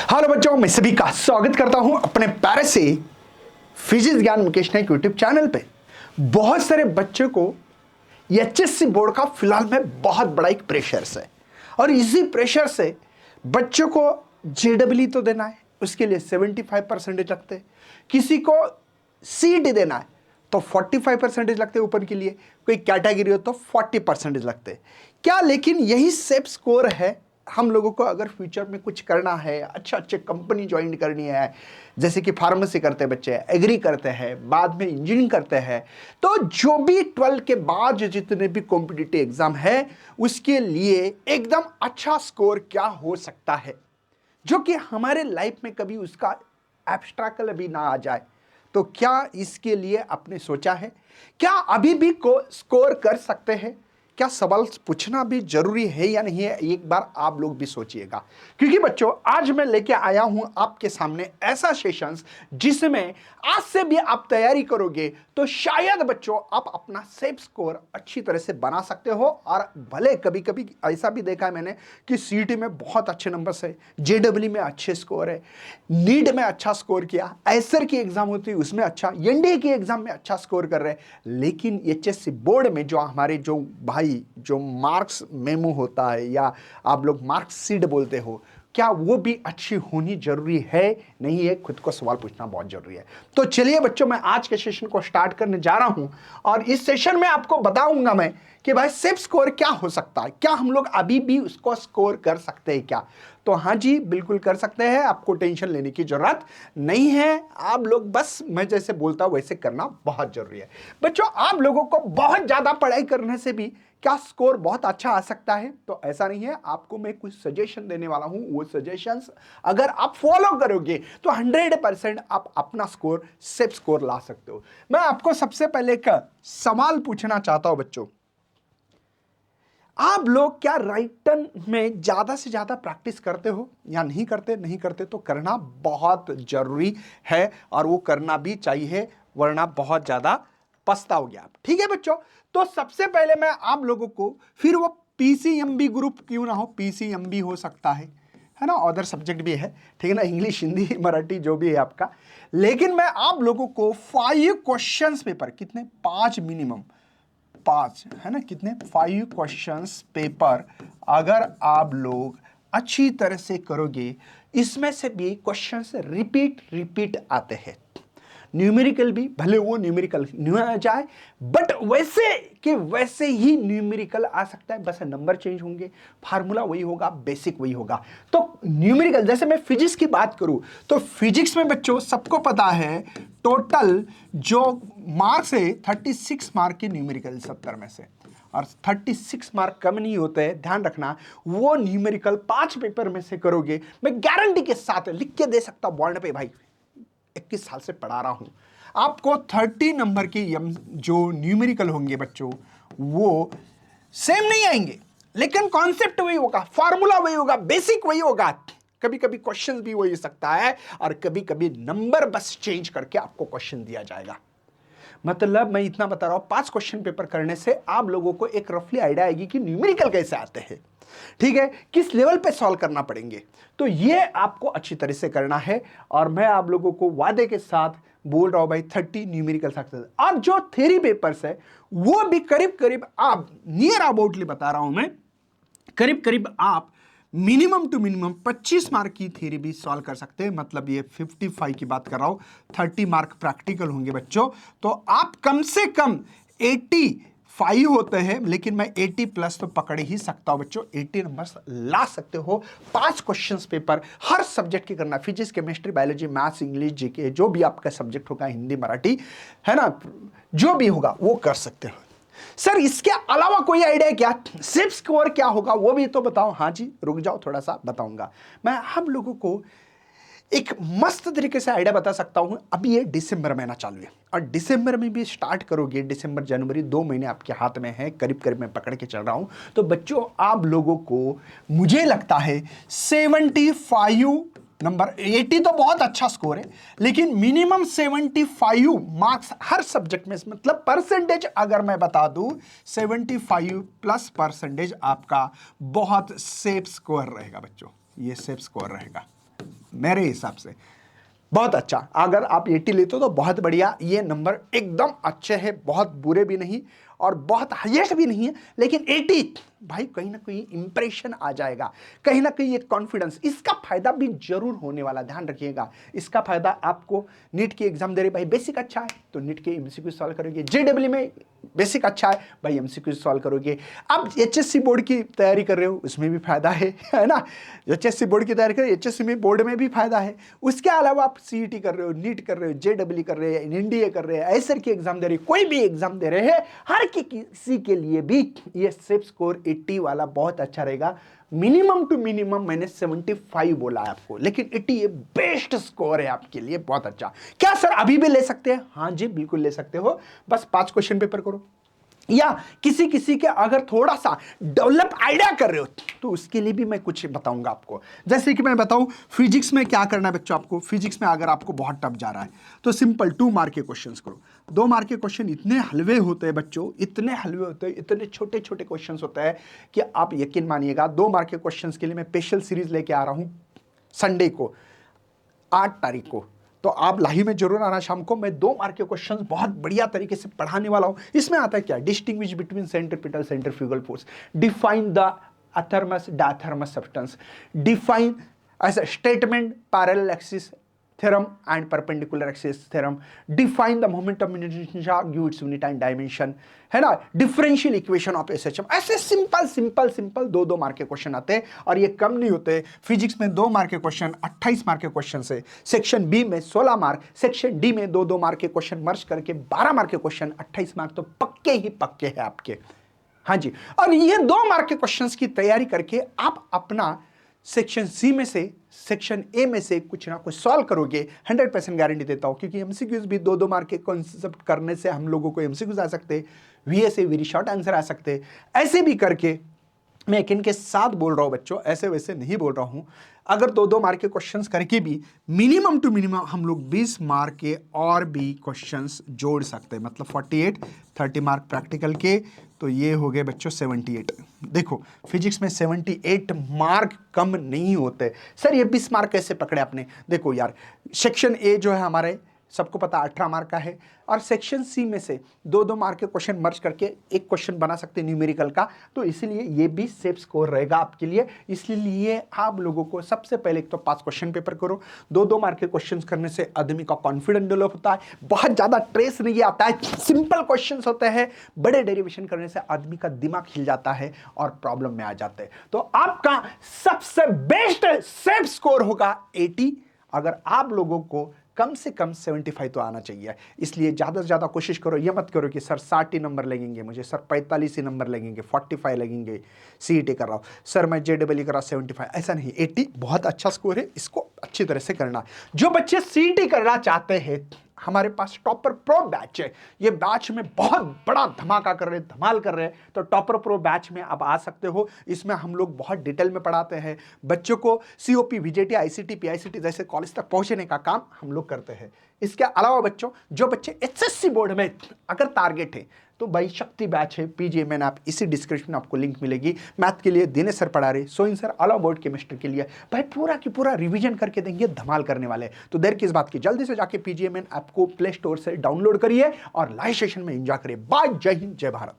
Hello बच्चों, मैं सभी का स्वागत करता हूं अपने प्यारे से फिजिक्स ज्ञान मुकेश नायक यूट्यूब चैनल पे। बहुत सारे बच्चों को एचएससी बोर्ड का फिलहाल में बहुत बड़ा एक प्रेशर है और इसी प्रेशर से बच्चों को जेडब्ल्यू तो देना है, उसके लिए 75% लगते हैं। किसी को सीईटी देना है तो 45% लगते हैं ऊपर के लिए, कोई कैटेगरी हो तो 40% लगते हैं। क्या लेकिन यही सेफ स्कोर है हम लोगों को अगर फ्यूचर में कुछ करना है, अच्छा अच्छे कंपनी ज्वाइन करनी है, जैसे कि फार्मेसी करते हैं बच्चे, एग्री करते हैं, बाद में इंजीनियरिंग करते हैं, तो जो भी 12 के बाद जितने भी कॉम्पिटिटिव एग्जाम है उसके लिए एकदम अच्छा स्कोर क्या हो सकता है जो कि हमारे लाइफ में कभी उसका एब्स्ट्रैक्ट भी ना आ जाए। तो क्या इसके लिए आपने सोचा है? क्या अभी भी को स्कोर कर सकते हैं? क्या सवाल पूछना भी जरूरी है या नहीं है, एक बार आप लोग भी सोचिएगा। क्योंकि बच्चों आज मैं लेके आया हूं आपके सामने ऐसा सेशंस जिसमें आज से भी आप तैयारी करोगे तो शायद बच्चों आप अपना सेफ स्कोर अच्छी तरह से बना सकते हो। और भले कभी कभी ऐसा भी देखा है मैंने कि सीईटी में बहुत अच्छे नंबर्स है, जेडब्ल्यू में अच्छे स्कोर है, नीट में अच्छा स्कोर किया, एसर की एग्जाम होती है उसमें अच्छा, एनडीए की एग्जाम में अच्छा स्कोर कर रहे हैं, लेकिन एचएससी बोर्ड में जो हमारे जो भाई जो मार्क्स मेमो होता है या आप लोग मार्क्स शीट बोलते हो, क्या वो भी अच्छी होनी जरूरी है नहीं है? खुद को सवाल पूछना बहुत जरूरी है। तो चलिए बच्चों, मैं आज के सेशन को स्टार्ट करने जा रहा हूं और इस सेशन में आपको बताऊंगा मैं कि भाई सेफ स्कोर क्या हो सकता है, क्या हम लोग अभी भी उसको स्कोर कर सकते हैं क्या? तो हाँ जी, बिल्कुल कर सकते हैं, आपको टेंशन लेने की जरूरत नहीं है। आप लोग बस मैं जैसे बोलता हूं वैसे करना बहुत जरूरी है। बच्चों आप लोगों को बहुत ज्यादा पढ़ाई करने से भी क्या स्कोर बहुत अच्छा आ सकता है? तो ऐसा नहीं है, आपको मैं कुछ सजेशन देने वाला हूं, वो सजेशंस अगर आप फॉलो करोगे तो 100% आप अपना स्कोर सेफ स्कोर ला सकते हो। मैं आपको सबसे पहले एक सवाल पूछना चाहता हूं बच्चों, आप लोग क्या राइटन में ज्यादा से ज्यादा प्रैक्टिस करते हो या नहीं करते? नहीं करते तो करना बहुत जरूरी है और वो करना भी चाहिए, वरना बहुत ज्यादा पछताओगे आप। ठीक है बच्चों, तो सबसे पहले मैं आप लोगों को, फिर वो पीसीएमबी ग्रुप क्यों ना हो, पीसीएमबी हो सकता है ना, अदर सब्जेक्ट भी है, ठीक है ना, इंग्लिश हिंदी मराठी जो भी है आपका, लेकिन मैं आप लोगों को 5 क्वेश्चंस पेपर, कितने? 5 मिनिमम, 5 है ना, कितने? 5 क्वेश्चंस पेपर अगर आप लोग अच्छी तरह से करोगे, इसमें से भी क्वेश्चंस रिपीट रिपीट आते हैं। न्यूमेरिकल भी भले वो न्यूमेरिकल नहीं आ जाए, बट वैसे कि वैसे ही न्यूमेरिकल आ सकता है, बस नंबर चेंज होंगे, फार्मूला वही होगा, बेसिक वही होगा। तो न्यूमेरिकल, जैसे मैं फिजिक्स की बात करूं तो फिजिक्स में बच्चों सबको पता है टोटल जो मार्क्स है 36 मार्क के न्यूमेरिकल 70 में से, और 36 मार्क कम नहीं होते हैं, ध्यान रखना। वो न्यूमेरिकल 5 पेपर में से करोगे, मैं गारंटी के साथ लिख के दे सकता हूं बोर्ड पे, भाई 21 साल से पढ़ा रहा हूं, आपको 30 नंबर के जो न्यूमेरिकल होंगे बच्चों वो सेम नहीं आएंगे, लेकिन कॉन्सेप्ट वही होगा, फॉर्मूला वही होगा, बेसिक वही होगा। कभी कभी क्वेश्चन भी वही हो सकता है और कभी कभी नंबर बस चेंज करके आपको क्वेश्चन दिया जाएगा। मतलब मैं इतना बता रहा हूं, 5 क्वेश्चन पेपर करने से आप लोगों को एक रफली आइडिया आएगी कि न्यूमेरिकल कैसे आते हैं, ठीक है, किस लेवल पे सॉल्व करना पड़ेंगे। तो ये आपको अच्छी तरह से करना है और मैं आप लोगों को वादे के साथ बोल रहा हूं भाई 30 न्यूमेरिकल सक्सेस। और जो थ्योरी पेपर्स है वो भी करीब करीब, आप नियर अबाउटली बता रहा हूं मैं, करीब करीब आप मिनिमम टू मिनिमम 25 मार्क की थ्योरी भी सॉल्व कर सकते हैं। मतलब ये 55 की बात कर रहा हूं, 30 मार्क प्रैक्टिकल होंगे बच्चों, तो आप कम से कम 85 होते हैं, लेकिन मैं 80 प्लस तो पकड़ ही सकता हूं बच्चों, 80 नंबर्स ला सकते हो। 5 क्वेश्चंस पेपर हर सब्जेक्ट की करना, physics, chemistry, biology, maths, English, GK, जो भी आपका सब्जेक्ट होगा, हिंदी, मराठी, है ना, जो भी होगा वो कर सकते हो। सर इसके अलावा कोई आइडिया क्या, सेफ स्कोर क्या होगा वो भी तो बताओ। हाँ जी, रुक जाओ, थोड़ा सा बताऊंगा मैं। हम लोगों को एक मस्त तरीके से आइडिया बता सकता हूं। अभी ये दिसंबर महीना चालू है और दिसंबर में भी स्टार्ट करोगे, दिसंबर जनवरी 2 महीने आपके हाथ में है, करीब करीब मैं पकड़ के चल रहा हूं। तो बच्चों आप लोगों को मुझे लगता है 75 नंबर, 80 तो बहुत अच्छा स्कोर है, लेकिन मिनिमम 75 मार्क्स हर सब्जेक्ट में, मतलब परसेंटेज अगर मैं बता दूं 75 प्लस परसेंटेज आपका बहुत सेफ स्कोर रहेगा बच्चों, ये सेफ स्कोर रहेगा। मेरे हिसाब से बहुत अच्छा। अगर आप 80 लेते हो तो बहुत बढ़िया, ये नंबर एकदम अच्छे हैं, बहुत बुरे भी नहीं और बहुत हाईएस्ट भी नहीं है, लेकिन 80 भाई कहीं ना कहीं इंप्रेशन आ जाएगा, कहीं ना कहीं एक कॉन्फिडेंस, इसका फायदा भी जरूर होने वाला, ध्यान रखिएगा। इसका फायदा आपको नीट की एग्जाम दे रहे भाई, बेसिक अच्छा है तो नीट के एमसीक्यू सॉल्व करोगे, जेडब्ल्यू में बेसिक अच्छा है भाई एमसीक्यू सॉल्व करोगे। अब एचएससी बोर्ड की तैयारी कर रहे हो उसमें भी फायदा है ना, एचएससी बोर्ड की तैयारी कर रहे हो एचएससी में बोर्ड में भी फायदा है। उसके अलावा आप सीईटी कर रहे हो, नीट कर रहे हो, जेडब्ल्यू कर रहे हो, एनडीए कर रहे हो, एसआर की एग्जाम दे रहे हो, कोई भी एग्जाम दे रहे हैं, हर किसी के लिए भी ये सेफ स्कोर 80 वाला बहुत अच्छा रहेगा। मिनिमम टू मिनिमम मैंने 75 बोला है आपको, लेकिन 80 ये बेस्ट स्कोर है आपके लिए, बहुत अच्छा। क्या सर अभी भी ले सकते हैं? हाँ जी बिल्कुल ले सकते हो, बस 5 क्वेश्चन पेपर करो, या किसी किसी के अगर थोड़ा सा डेवलप आइडिया कर रहे हो तो उसके लिए भी मैं कुछ बताऊंगा आपको। जैसे कि मैं बताऊं फिजिक्स में क्या करना है बच्चों, आपको फिजिक्स में अगर आपको बहुत टफ जा रहा है तो सिंपल 2 मार्क के क्वेश्चंस करो। 2 मार्क के क्वेश्चन इतने हलवे होते हैं बच्चों, इतने हलवे होते हैं, इतने छोटे छोटे क्वेश्चन होते हैं कि आप यकीन मानिएगा। 2 मार्क के क्वेश्चन के लिए मैं स्पेशल सीरीज लेके आ रहा हूं संडे को 8 तारीख को, तो आप लाइव में जरूर आना शाम को। मैं 2 मार्क के क्वेश्चंस बहुत बढ़िया तरीके से पढ़ाने वाला हूं। इसमें आता है क्या, distinguish between centripetal centrifugal force, define the athermanous diathermanous substance, define as a statement parallel axis theorem and perpendicular axis theorem, define the moment of inertia, give its unit and dimension, है ना, differential equation of SHM. ऐसे simple simple simple 2-2 mark के question आते हैं और ये कम नहीं होते। फिजिक्स में 2 मार्क के क्वेश्चन 28 मार्क के क्वेश्चन से, सेक्शन बी में 16 मार्क, सेक्शन डी में 2-2 मार्क के क्वेश्चन मर्ज करके 12 मार्क के क्वेश्चन, 28 मार्क तो पक्के ही पक्के हैं आपके। हाँ जी, और ये 2 मार्क के क्वेश्चन की तैयारी करके आप अपना सेक्शन सी में से, सेक्शन ए में से कुछ ना कुछ सॉल्व करोगे, 100% गारंटी देता हूं, क्योंकि एमसीक्यूज भी 2-2 मार्क के कॉन्सेप्ट करने से हम लोगों को एमसीक्यूज आ सकते, वीए से वेरी शॉर्ट आंसर आ सकते। ऐसे भी करके मैं एक इनके साथ बोल रहा हूं बच्चों, ऐसे वैसे नहीं बोल रहा हूं। अगर 2-2 मार्क के क्वेश्चंस करके भी मिनिमम टू मिनिमम हम लोग 20 मार्क के और भी क्वेश्चंस जोड़ सकते हैं, मतलब 48, 30 मार्क प्रैक्टिकल के, तो ये हो गए बच्चों 78। देखो फिजिक्स में 78 मार्क कम नहीं होते। सर ये 20 मार्क कैसे पकड़े आपने? देखो यार, सेक्शन ए जो है हमारे सबको पता 18 मार्क का है, और सेक्शन सी में से 2-2 मार्क के क्वेश्चन मर्ज करके एक क्वेश्चन बना सकते हैं न्यूमेरिकल का, तो इसलिए ये भी सेफ स्कोर रहेगा आपके लिए। इसलिए आप लोगों को सबसे पहले एक तो 5 क्वेश्चन पेपर करो। 2-2 मार्क के क्वेश्चन करने से आदमी का कॉन्फिडेंस डेवलप होता है, बहुत ज्यादा ट्रेस नहीं आता है, सिंपल क्वेश्चन होते हैं। बड़े डेरिवेशन करने से आदमी का दिमाग हिल जाता है और प्रॉब्लम में आ जाते हैं। तो आपका सबसे बेस्ट सेफ स्कोर होगा 80। अगर आप लोगों को कम से कम 75 तो आना चाहिए, इसलिए ज़्यादा से ज़्यादा कोशिश करो। ये मत करो कि सर 60 ही नंबर लगेंगे मुझे, सर 45 ही नंबर लगेंगे, 45 लगेंगे, सीईटी कर रहा हूँ, सर मैं जेडब्ल्यू कर रहा हूँ 75, ऐसा नहीं। 80 बहुत अच्छा स्कोर है, इसको अच्छी तरह से करना। जो बच्चे सीईटी करना चाहते हैं, हमारे पास टॉपर प्रो बैच है, ये बैच में बहुत बड़ा धमाका कर रहे हैं, धमाल कर रहे हैं, तो टॉपर प्रो बैच में आप आ सकते हो। इसमें हम लोग बहुत डिटेल में पढ़ाते हैं बच्चों को, सीओपी, वीजेटी, आईसीटी, पीआईसीटी जैसे कॉलेज तक पहुंचने का काम हम लोग करते हैं। इसके अलावा बच्चों, जो बच्चे एचएससी बोर्ड में अगर टारगेट है तो भाई शक्ति बैच है, पीजीएमएन, आप इसी डिस्क्रिप्शन में आपको लिंक मिलेगी। मैथ के लिए दिनेश सर पढ़ा रहे, Soin sir all about chemistry के लिए भाई पूरा की पूरा रिवीजन करके देंगे, धमाल करने वाले। तो देर किस बात की, जल्दी से जाके पीजीएमएन ऐप को प्ले स्टोर से डाउनलोड करिए और लाइव सेशन में एंजॉय करिए। बाय, जय हिंद, जय भारत।